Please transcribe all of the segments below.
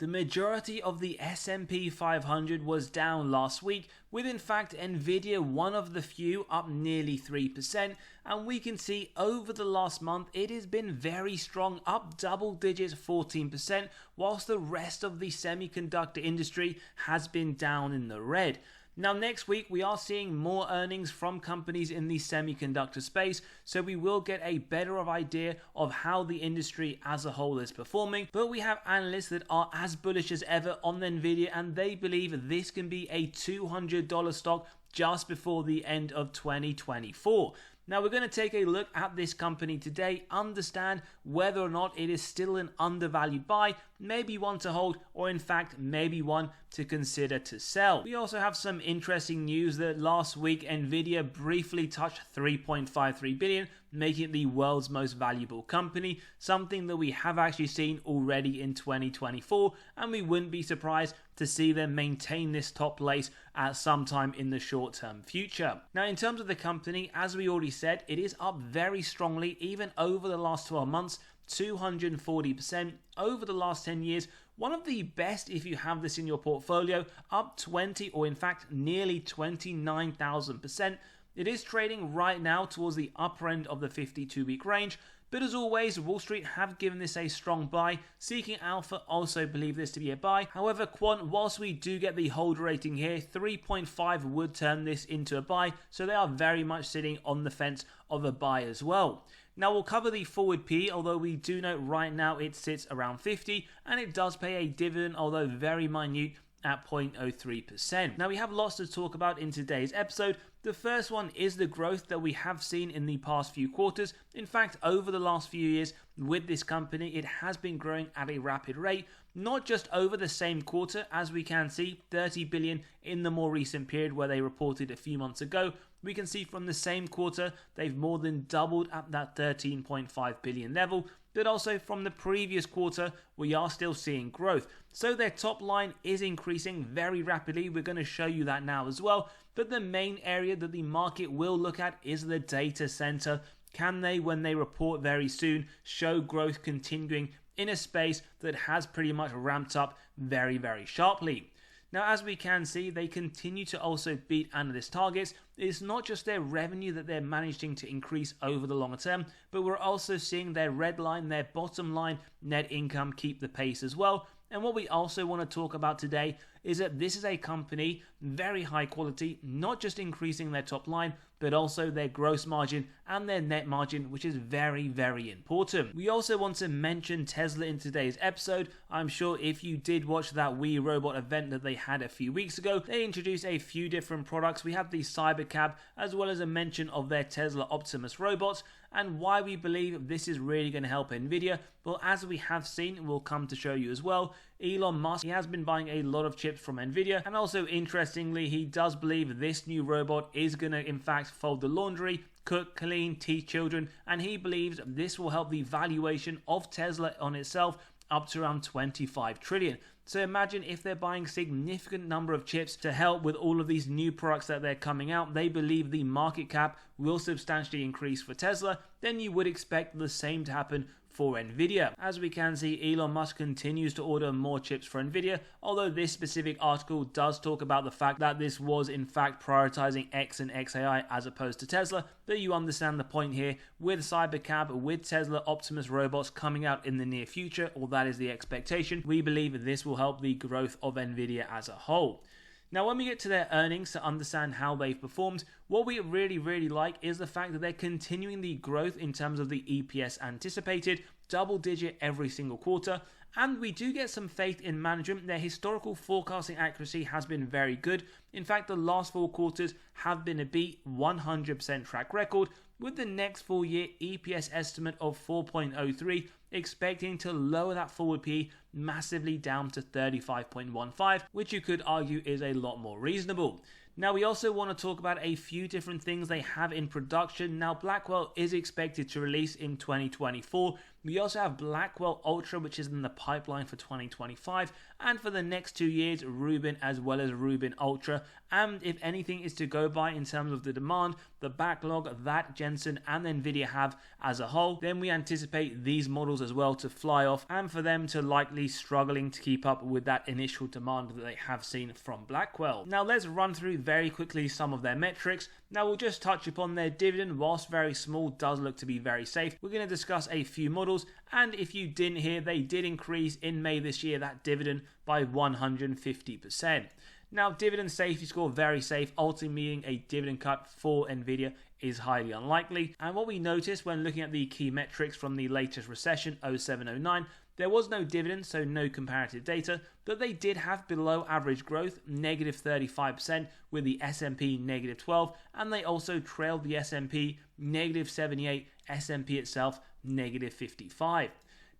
The majority of the S&P 500 was down last week, with in fact Nvidia one of the few up nearly 3%, and we can see over the last month it has been very strong, up double digits 14%, whilst the rest of the semiconductor industry has been down in the red. Now next week we are seeing more earnings from companies in the semiconductor space, so we will get a better idea of how the industry as a whole is performing, but we have analysts that are as bullish as ever on Nvidia, and they believe this can be a $200 stock just before the end of 2024. Now we're going to take a look at this company today, understand whether or not it is still an undervalued buy, maybe one to hold, or in fact maybe one to consider to sell. We also have some interesting news that last week Nvidia briefly touched 3.53 billion, making it the world's most valuable company, something that we have actually seen already in 2024, and we wouldn't be surprised to see them maintain this top place at some time in the short-term future. Now in terms of the company, as we already said, it is up very strongly even over the last 12 months, 240% over the last 10 years. One of the best if you have this in your portfolio, up 20 or in fact nearly 29,000%. It is trading right now towards the upper end of the 52-week range, but as always, Wall Street have given this a strong buy. Seeking Alpha also believe this to be a buy. However, Quant, whilst we do get the hold rating here, 3.5 would turn this into a buy, so they are very much sitting on the fence of a buy as well. Now we'll cover the forward P, although we do note right now it sits around 50, and it does pay a dividend, although very minute, at 0.03%. Now we have lots to talk about in today's episode. The first one is the growth that we have seen in the past few quarters. In fact, over the last few years with this company, it has been growing at a rapid rate, not just over the same quarter, as we can see 30 billion in the more recent period where they reported a few months ago. We can see from the same quarter they've more than doubled at that 13.5 billion level, but also from the previous quarter we are still seeing growth. So their top line is increasing very rapidly. We're going to show you that now as well. But the main area that the market will look at is the data center. Can they, when they report very soon, show growth continuing in a space that has pretty much ramped up very, very sharply? Now, as we can see, they continue to also beat analyst targets. It's not just their revenue that they're managing to increase over the longer term, but we're also seeing their red line, their bottom line, net income keep the pace as well. And what we also want to talk about today is that this is a company, very high quality, not just increasing their top line, but also their gross margin and their net margin, which is very, very important. We also want to mention Tesla in today's episode. I'm sure if you did watch that We Robot event that they had a few weeks ago, they introduced a few different products. We have the Cybercab, as well as a mention of their Tesla Optimus robots, and why we believe this is really going to help Nvidia. Well, as we have seen, we'll come to show you as well, Elon Musk, he has been buying a lot of chips from Nvidia, and also interestingly, he does believe this new robot is going to in fact fold the laundry, cook, clean, teach children, and he believes this will help the valuation of Tesla on itself up to around 25 trillion. So imagine if they're buying significant number of chips to help with all of these new products that they're coming out. They believe the market cap will substantially increase for Tesla. Then you would expect the same to happen for Nvidia. As we can see, Elon Musk continues to order more chips for Nvidia, although this specific article does talk about the fact that this was in fact prioritizing X and XAI as opposed to Tesla, but you understand the point here with Cybercab, with Tesla Optimus robots coming out in the near future, or that is the expectation. We believe this will help the growth of Nvidia as a whole. Now, when we get to their earnings to understand how they've performed, what we really like is the fact that they're continuing the growth in terms of the EPS anticipated, double digit every single quarter, and we do get some faith in management. Their historical forecasting accuracy has been very good. In fact, the last 4 quarters have been a beat, 100% track record, with the next full year EPS estimate of 4.03, expecting to lower that forward P massively down to 35.15, which you could argue is a lot more reasonable. Now, we also want to talk about a few different things they have in production. Now, Blackwell is expected to release in 2024. We also have Blackwell Ultra, which is in the pipeline for 2025, and for the next 2 years, Rubin as well as Rubin Ultra. And if anything is to go by in terms of the demand, the backlog that Jensen and Nvidia have as a whole, then we anticipate these models as well to fly off and for them to likely struggling to keep up with that initial demand that they have seen from Blackwell. Now let's run through very quickly some of their metrics. Now we'll just touch upon their dividend. Whilst very small, does look to be very safe. We're going to discuss a few models, and if you didn't hear, they did increase in May this year that dividend by 150%. Now, dividend safety score, very safe, ultimately meaning a dividend cut for Nvidia is highly unlikely. And what we noticed when looking at the key metrics from the latest recession, 07-09, there was no dividend, so no comparative data, but they did have below average growth, negative 35%, with the S&P negative 12, and they also trailed the S&P negative 78, S&P itself negative 55.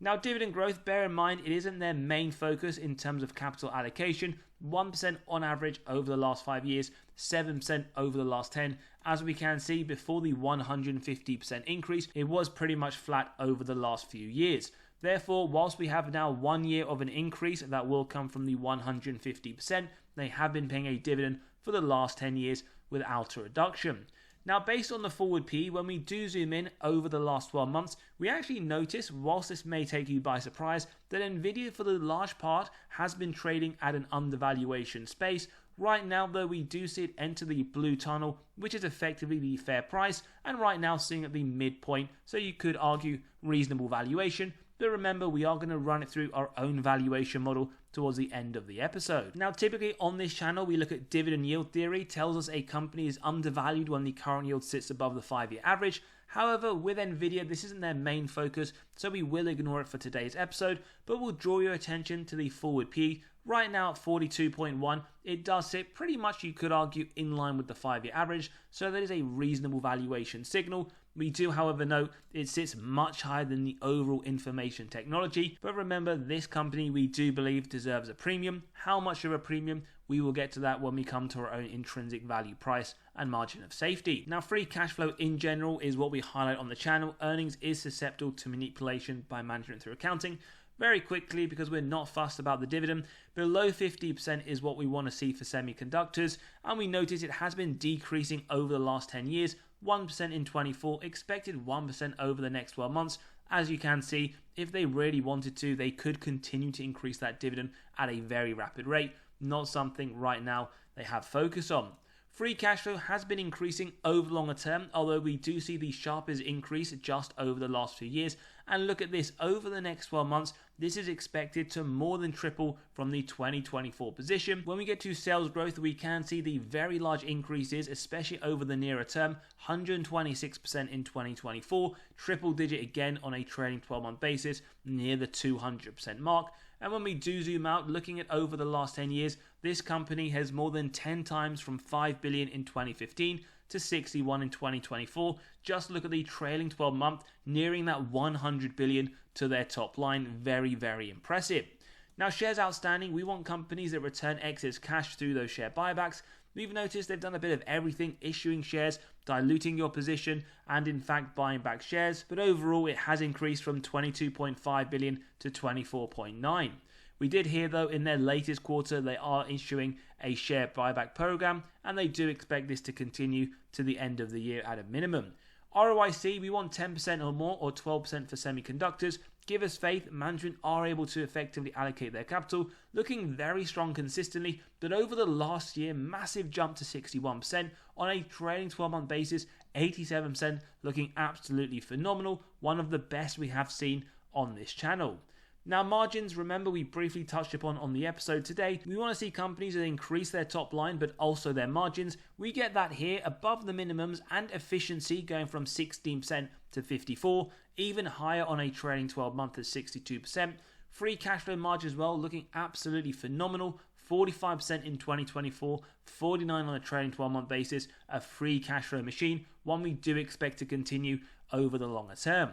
Now, dividend growth, bear in mind, it isn't their main focus in terms of capital allocation. 1% on average over the last 5 years, 7% over the last 10. As we can see, before the 150% increase, it was pretty much flat over the last few years. Therefore, whilst we have now 1 year of an increase that will come from the 150%, they have been paying a dividend for the last 10 years without a reduction. Now, based on the forward P, when we do zoom in over the last 12 months, we actually notice, whilst this may take you by surprise, that Nvidia for the large part has been trading at an undervaluation space. Right now, though, we do see it enter the blue tunnel, which is effectively the fair price, and right now sitting at the midpoint, so you could argue reasonable valuation. But remember, we are going to run it through our own valuation model towards the end of the episode. Now, typically on this channel, we look at dividend yield theory. Tells us a company is undervalued when the current yield sits above the 5-year average. However, with Nvidia, this isn't their main focus, so we will ignore it for today's episode, but we'll draw your attention to the forward P. Right now at 42.1, it does sit pretty much, you could argue, in line with the 5-year average, so that is a reasonable valuation signal. We do, however, note it sits much higher than the overall information technology, but remember, this company we do believe deserves a premium. How much of a premium? We will get to that when we come to our own intrinsic value price and margin of safety. Now, free cash flow in general is what we highlight on the channel. Earnings is susceptible to manipulation by management through accounting. Very quickly, because we're not fussed about the dividend, below 50% is what we want to see for semiconductors, and we notice it has been decreasing over the last 10 years, 1% in 24, expected 1% over the next 12 months. As you can see, if they really wanted to, they could continue to increase that dividend at a very rapid rate, not something right now they have focus on. Free cash flow has been increasing over the longer term, although we do see the sharpest increase just over the last few years. And look at this, over the next 12 months, this is expected to more than triple from the 2024 position. When we get to sales growth, we can see the very large increases, especially over the nearer term, 126% in 2024, triple digit again on a trailing 12-month basis, near the 200% mark. And when we do zoom out, looking at over the last 10 years, this company has more than 10 times from 5 billion in 2015 to 61 in 2024. Just look at the trailing 12 month, nearing that 100 billion to their top line. Very, very impressive. Now, shares outstanding, we want companies that return excess cash through those share buybacks. We've noticed they've done a bit of everything, issuing shares, diluting your position, and in fact buying back shares. But overall, it has increased from 22.5 billion to 24.9. We did hear, though, in their latest quarter, they are issuing a share buyback program, and they do expect this to continue to the end of the year at a minimum. ROIC, we want 10% or more, or 12% for semiconductors. Give us faith, management are able to effectively allocate their capital, looking very strong consistently, but over the last year, massive jump to 61%. On a trailing 12-month basis, 87%, looking absolutely phenomenal, one of the best we have seen on this channel. Now, margins, remember we briefly touched upon on the episode today. We want to see companies that increase their top line, but also their margins. We get that here above the minimums, and efficiency going from 16% to 54%, even higher on a trailing 12-month at 62%. Free cash flow margin as well, looking absolutely phenomenal. 45% in 2024, 49% on a trailing 12-month basis. A free cash flow machine, one we do expect to continue over the longer term.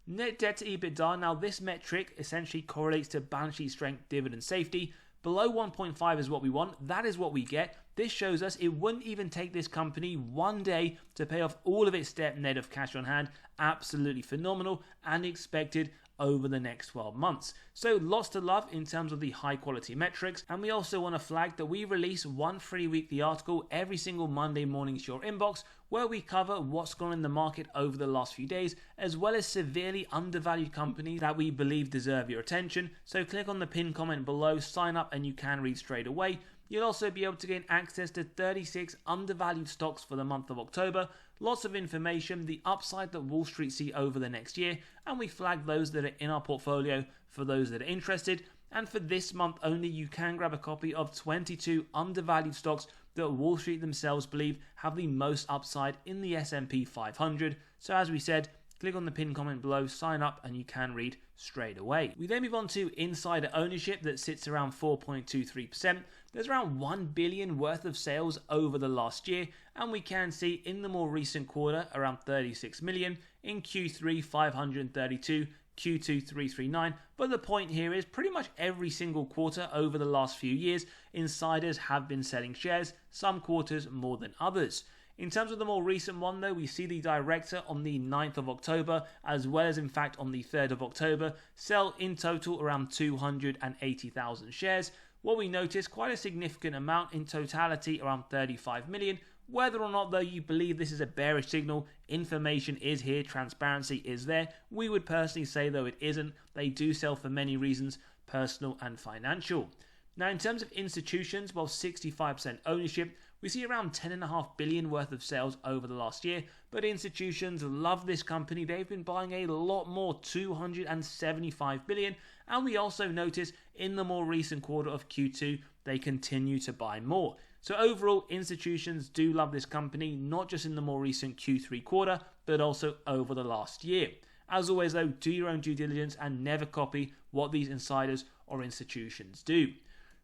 Net debt to EBITDA, now this metric essentially correlates to balance sheet strength, dividend safety. Below 1.5 is what we want, that is what we get. This shows us it wouldn't even take this company 1 day to pay off all of its debt net of cash on hand. Absolutely phenomenal, and expected over the next 12 months. So lots to love in terms of the high quality metrics, and we also want to flag that we release one free weekly article every single Monday morning to your inbox, where we cover what's gone in the market over the last few days, as well as severely undervalued companies that we believe deserve your attention. So click on the pinned comment below, sign up, and you can read straight away. You'll also be able to gain access to 36 undervalued stocks for the month of October, lots of information, the upside that Wall Street see over the next year, and we flag those that are in our portfolio for those that are interested. And for this month only, you can grab a copy of 22 undervalued stocks that Wall Street themselves believe have the most upside in the S&P 500. So as we said, click on the pinned comment below, sign up, and you can read straight away. We then move on to insider ownership that sits around 4.23%. There's around 1 billion worth of sales over the last year, and we can see in the more recent quarter around 36 million, in Q3 532, Q2 339, but the point here is pretty much every single quarter over the last few years, insiders have been selling shares, some quarters more than others. In terms of the more recent one though, we see the director on the 9th of October, as well as in fact on the 3rd of October, sell in total around 280,000 shares. What we notice, quite a significant amount, in totality around 35 million. Whether or not though you believe this is a bearish signal, information is here, transparency is there. We would personally say though it isn't. They do sell for many reasons, personal and financial. Now in terms of institutions, well 65% ownership, we see around 10.5 billion worth of sales over the last year, but institutions love this company. They've been buying a lot more, 275 billion, and we also notice in the more recent quarter of Q2, they continue to buy more. So overall, institutions do love this company, not just in the more recent Q3 quarter, but also over the last year. As always though, do your own due diligence and never copy what these insiders or institutions do.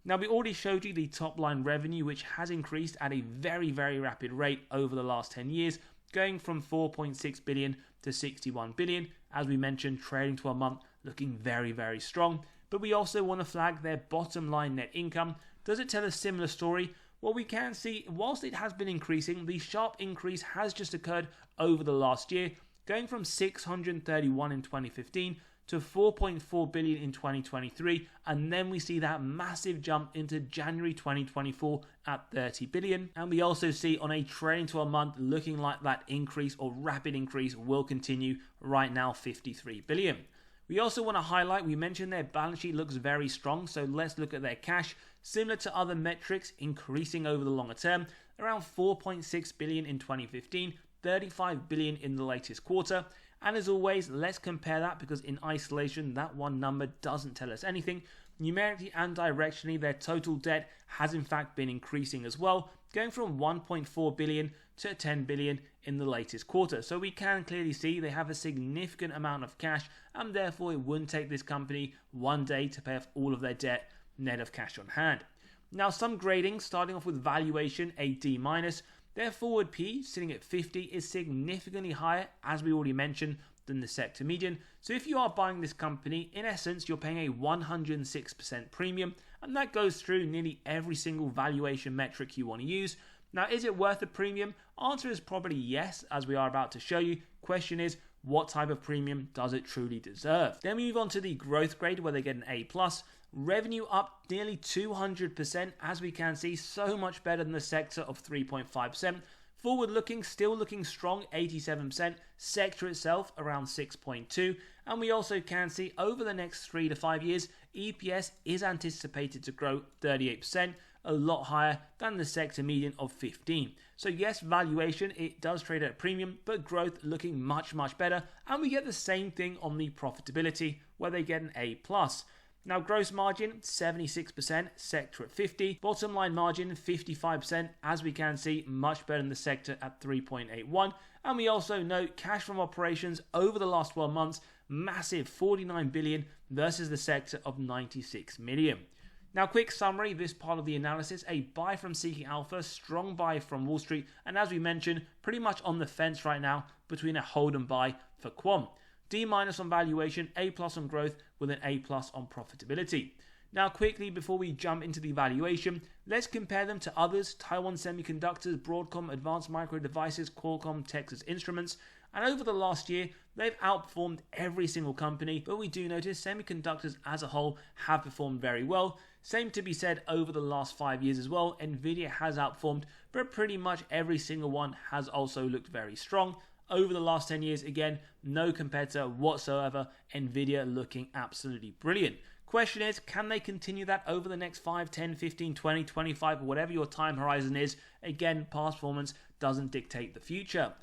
Now we already showed you the top line revenue, which has increased at a very rapid rate over the last 10 years, going from 4.6 billion to 61 billion. As we mentioned, trading 12 month looking very strong. But we also want to flag their bottom line net income. Does it tell a similar story? Well, we can see whilst it has been increasing, the sharp increase has just occurred over the last year, going from 631 in 2015 to 4.4 billion in 2023, and then we see that massive jump into January 2024 at 30 billion. And we also see on a trailing 12 month looking like that increase or rapid increase will continue, right now 53 billion. We also want to highlight, we mentioned their balance sheet looks very strong, so let's look at their cash. Similar to other metrics, increasing over the longer term, around 4.6 billion in 2015, 35 billion in the latest quarter. And as always, let's compare that, because in isolation, that one number doesn't tell us anything. Numerically and directionally, their total debt has in fact been increasing as well, going from 1.4 billion to 10 billion in the latest quarter. So we can clearly see they have a significant amount of cash, and therefore it wouldn't take this company one day to pay off all of their debt net of cash on hand. Now some grading, starting off with valuation, a D-. Their forward P, sitting at 50, is significantly higher, as we already mentioned, than the sector median. So if you are buying this company, in essence, you're paying a 106% premium, and that goes through nearly every single valuation metric you want to use. Now, is it worth a premium? Answer is probably yes, as we are about to show you. Question is, what type of premium does it truly deserve? Then we move on to the growth grade, where they get an A+. Revenue up nearly 200%, as we can see, so much better than the sector of 3.5%. Forward looking, still looking strong, 87%. Sector itself around 6.2%. And we also can see over the next 3 to 5 years, EPS is anticipated to grow 38%, a lot higher than the sector median of 15%. So yes, valuation, it does trade at a premium, but growth looking much better. And we get the same thing on the profitability, where they get an A+. Now gross margin, 76%, sector at 50%. Bottom line margin, 55%, as we can see, much better than the sector at 3.81%. And we also note cash from operations over the last 12 months, massive 49 billion versus the sector of 96 million. Now quick summary, this part of the analysis, a buy from Seeking Alpha, strong buy from Wall Street, and as we mentioned, pretty much on the fence right now between a hold and buy for Quant. D- on valuation, A+ on growth, with an A+ on profitability. Now quickly, before we jump into the valuation, let's compare them to others: Taiwan Semiconductors, Broadcom, Advanced Micro Devices, Qualcomm, Texas Instruments. And over the last year, they've outperformed every single company, but we do notice semiconductors as a whole have performed very well. Same to be said over the last 5 years as well. Nvidia has outperformed, but pretty much every single one has also looked very strong. Over the last 10 years, again, no competitor whatsoever. Nvidia looking absolutely brilliant. Question is, can they continue that over the next 5, 10, 15, 20, 25, whatever your time horizon is? Again, past performance doesn't dictate the future.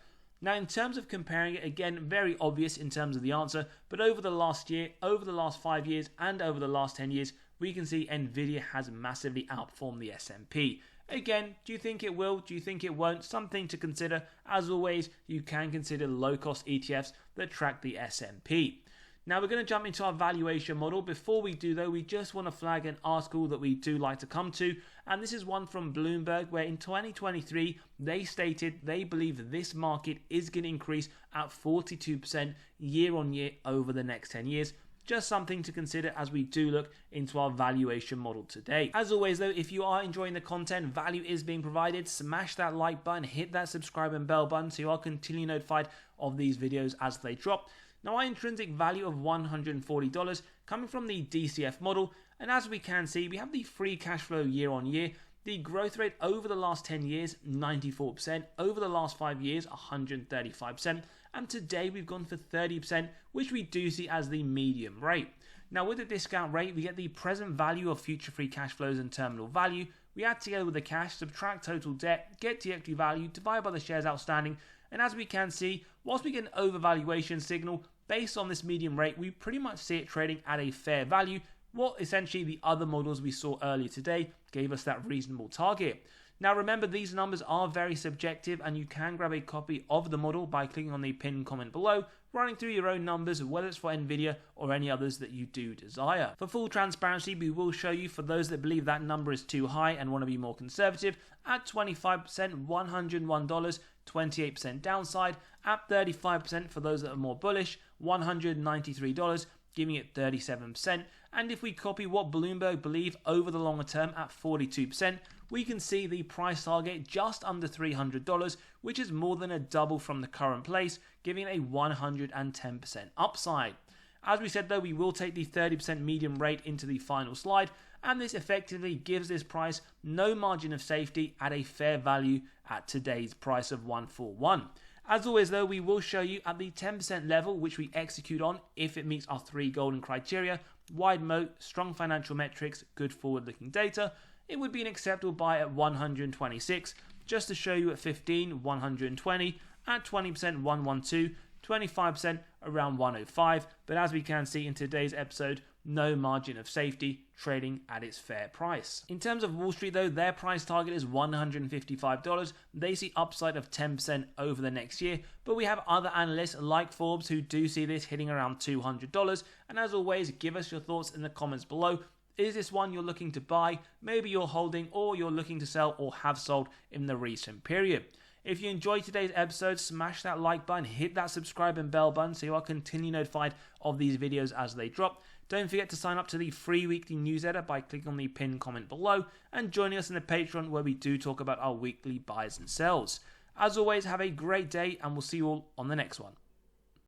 Now, in terms of comparing it, again, very obvious in terms of the answer, but over the last year, over the last 5 years, and over the last 10 years, we can see Nvidia has massively outperformed the S&P. Again, do you think it will? Do you think it won't? Something to consider. As always, you can consider low-cost ETFs that track the S&P. Now we're going to jump into our valuation model. Before we do though, we just want to flag an article that we do like to come to, and this is one from Bloomberg where in 2023 they stated they believe this market is going to increase at 42% year on year over the next 10 years. Just something to consider as we do look into our valuation model today. As always though, if you are enjoying the content, value is being provided, smash that like button, hit that subscribe and bell button so you are continually notified of these videos as they drop. Now, our intrinsic value of $140 coming from the DCF model, and as we can see, we have the free cash flow year on year. The growth rate over the last 10 years, 94%, over the last 5 years, 135%, and today we've gone for 30%, which we do see as the medium rate. Now, with the discount rate, we get the present value of future free cash flows and terminal value. We add together with the cash, subtract total debt, get the equity value, divide by the shares outstanding, and as we can see, whilst we get an overvaluation signal, based on this medium rate, we pretty much see it trading at a fair value, what essentially the other models we saw earlier today gave us that reasonable target. Now remember, these numbers are very subjective and you can grab a copy of the model by clicking on the pinned comment below, running through your own numbers, whether it's for Nvidia or any others that you do desire. For full transparency, we will show you for those that believe that number is too high and want to be more conservative, at 25%, $101, 28% downside, at 35% for those that are more bullish, $193, giving it 37%. And if we copy what Bloomberg believe over the longer term at 42%, we can see the price target just under $300, which is more than a double from the current place, giving a 110% upside. As we said though, we will take the 30% medium rate into the final slide, and this effectively gives this price no margin of safety at a fair value at today's price of 141. As always though, we will show you at the 10% level, which we execute on if it meets our 3 golden criteria: wide moat, strong financial metrics, good forward-looking data. It would be an acceptable buy at 126, just to show you at 15, 120, at 20%, 112, 25% around 105, but as we can see in today's episode, no margin of safety, trading at its fair price. In terms of Wall Street though, their price target is $155. They see upside of 10% over the next year, but we have other analysts like Forbes who do see this hitting around $200. And as always, give us your thoughts in the comments below. Is this one you're looking to buy, maybe you're holding, or you're looking to sell or have sold in the recent period? If you enjoyed today's episode, smash that like button, hit that subscribe and bell button so you are continually notified of these videos as they drop. Don't forget to sign up to the free weekly newsletter by clicking on the pinned comment below and joining us in the Patreon where we do talk about our weekly buys and sells. As always, have a great day and we'll see you all on the next one.